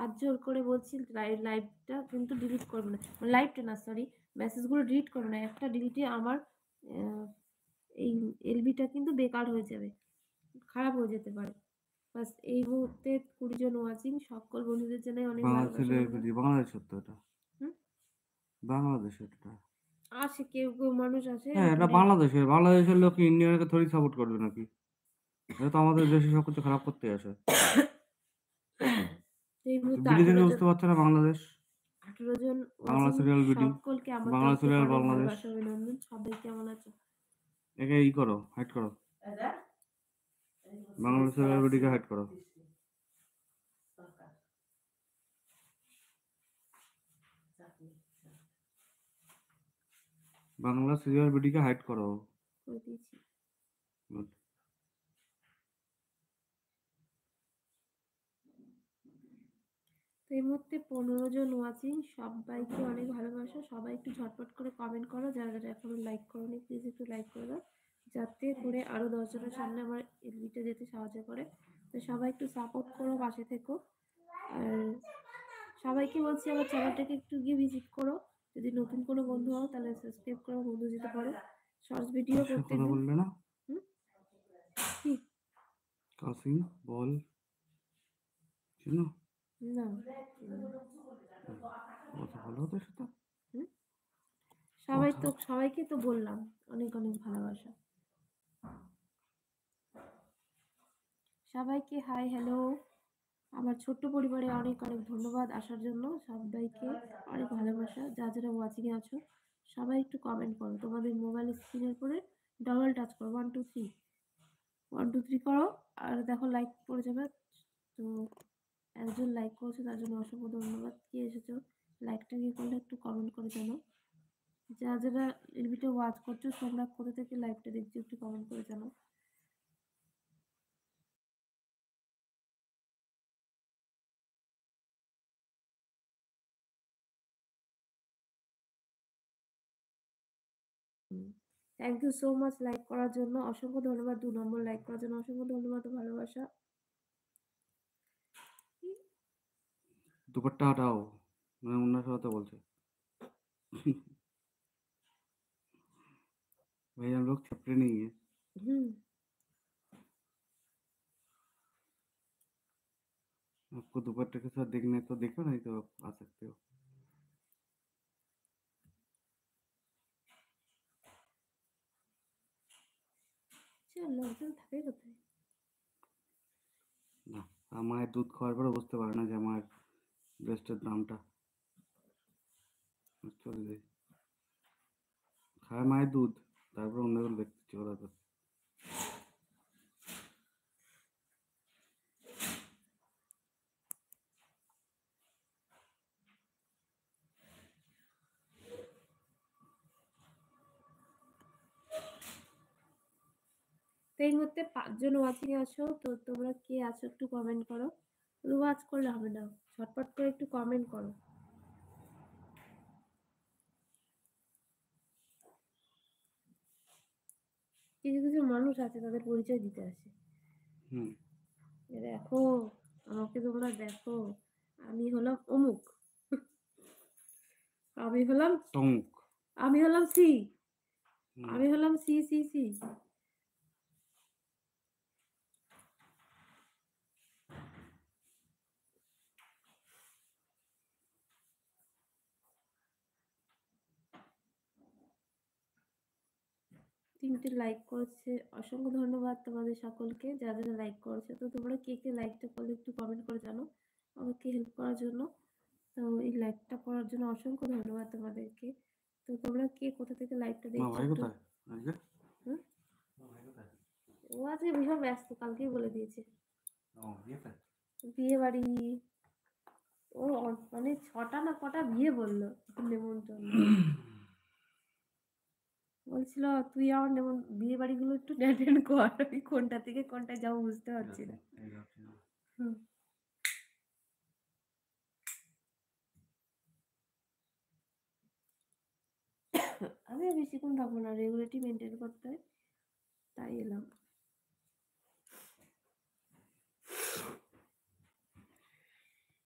হাত জোর করে বলছি লাইভটা কিন্তু ডিলিট করবে না, লাইভটা না সরি মেসেজগুলো ডিলিট করবে না, একটা ডিলিটে আমার এই এলবিটা কিন্তু বেকার হয়ে যাবে, খারাপ হয়ে যেতে পারে। বাস এই মুহূর্তে 20 জন ওয়াচিং, সকল বন্ধুদের জানাই অনেক ভালোবাসা। বাংলাদেশের তো এটা বাংলাদেশের এটা আসে কেউ কেউ মানুষ আছে হ্যাঁ, এটা বাংলাদেশের লোক ইন্ডিয়ানকে থোড়ি সাপোর্ট করবে নাকি? এটা তো আমাদের দেশে সবকিছু খারাপ করতে আসে। এই মুহূর্তে বিডি 18 থেকে জন বুঝতে পারছে না বাংলাদেশ, 18 জন বাংলা ওয়াচিং, সিরিয়াল বিডি, সকলকে আমার বাংলা তরফ থেকে সিরিয়াল অনেক বাংলাদেশ। ভালোবাসা অভিনন্দন। সবাই কেমন আছো? একে ই করো, হাইড করো, বাংলা সিরিয়াল বিডিকে হাইড করো। বাংলা সিরিয়াল বিডিকে হাইড করো। এই মুহূর্তে 15 জন ওয়াচিং, সবাইকে অনেক ভালোবাসা। সবাই একটু ঝটপট করে কমেন্ট করো, যারা যারা এখনো লাইক করোনি প্লিজ একটু লাইক করে দাও, যাতে করে আরো 10 জনের সামনে আমার এলবিটা যেতে সাহায্য করে। তো সবাই একটু সাপোর্ট করো, পাশে থেকো। আর সবাইকে বলছি আমার চ্যানেলটাকে একটু গিয়ে ভিজিট করো, যদি নতুন কোনো বন্ধু হও তাহলে সাবস্ক্রাইব করো, বন্ধু যেতে পারো। শর্টস ভিডিও কথা বললে না কি কাসিম বল চিনো না কথা বলো ওদের সাথে। সবাইকে তো বললাম অনেক অনেক ভালোবাসা। সবাইকে হাই হ্যালো, আমার ছোট্ট পরিবারে অনেক অনেক ধন্যবাদ আসার জন্য। সবাইকে অনেক ভালোবাসা। যারা যারা ওয়াচিং এ আছো সবাই একটু কমেন্ট করো, তোমাদের মোবাইল স্ক্রিনের পরে ডবল টাচ করো, 1 2 3 1 2 3 করো, আর দেখো লাইক পড়ে যাবে। তো একজন লাইক করেছো তার জন্য অসংখ্য ধন্যবাদ। কে এসেছো লাইকটা কি করলে একটু কমেন্ট করে জানো। যারা যারা এই ভিডিও ওয়াচ করছো তোমরা কোথা থেকে লাইভটা দেখছো একটু কমেন্ট করে জানো। Thank you so much like করার জন্য, অসংখ্য ধন্যবাদ। 2 নম্বর লাইক করার জন্য অসংখ্য ধন্যবাদ ও ভালোবাসা। দুপাট্টা হটাও, মানে অন্য সাথে বলছে भाई हम लोग छपरे नहीं है। आपको दुपट्टे के साथ देखने तो देखो, नहीं तो आप आ सकते हो। লোকজন থাকে কোথায়? না, মায়ের দুধ খাওয়ার পরে বুঝতে পারে না যে আমার ব্রেস্টের দামটা। চলে যাই, খায় মায়ের দুধ, তারপর অন্যগুলো দেখতে চলে যাবে। এই মুহূর্তে 5 জন ওয়াচিং আছো, তো তোমরা কে আছো একটু কমেন্ট করো। শুধু ওয়াচ করলে হবে না, ঝটপট করে একটু কমেন্ট করো। কিছু কিছু মানুষ আছে তাদের পরিচয় দিতে আসে, দেখো আমাকে তোমরা দেখো, আমি হলাম অমুক, আমি হলাম তমুক, আমি হলাম সি, আমি হলাম সি সি সি। 3টে লাইক করেছে, অসংখ্য ধন্যবাদ তোমাদের সকলকে যারা যারা লাইক করেছে। তো তোমরা কে কে লাইকটা করলে একটু কমেন্ট করে জানো আমাকে হেল্প করার জন্য। তো এই লাইকটা করার জন্য অসংখ্য ধন্যবাদ তোমাদেরকে। তো তোমরা কে কোথা থেকে লাইকটা দেখছো একটু। ও আজকে ভীষণ ব্যস্ত, কালকেই বলে দিয়েছে বিয়ে বাড়ি। ও মানে 6টা না কটা বিয়ে বললো নেমন্তন্ন। বলছিল তুই আমার বিয়ে বাড়িগুলো একটু অ্যাটেন্ড কর, আমি কোনটা থেকে কোনটা যাবো বুঝতে পারছি না। আমি বেশিক্ষণ থাকবো না, রেগুলেটি মেনটেন করতে হয় তাই এলাম।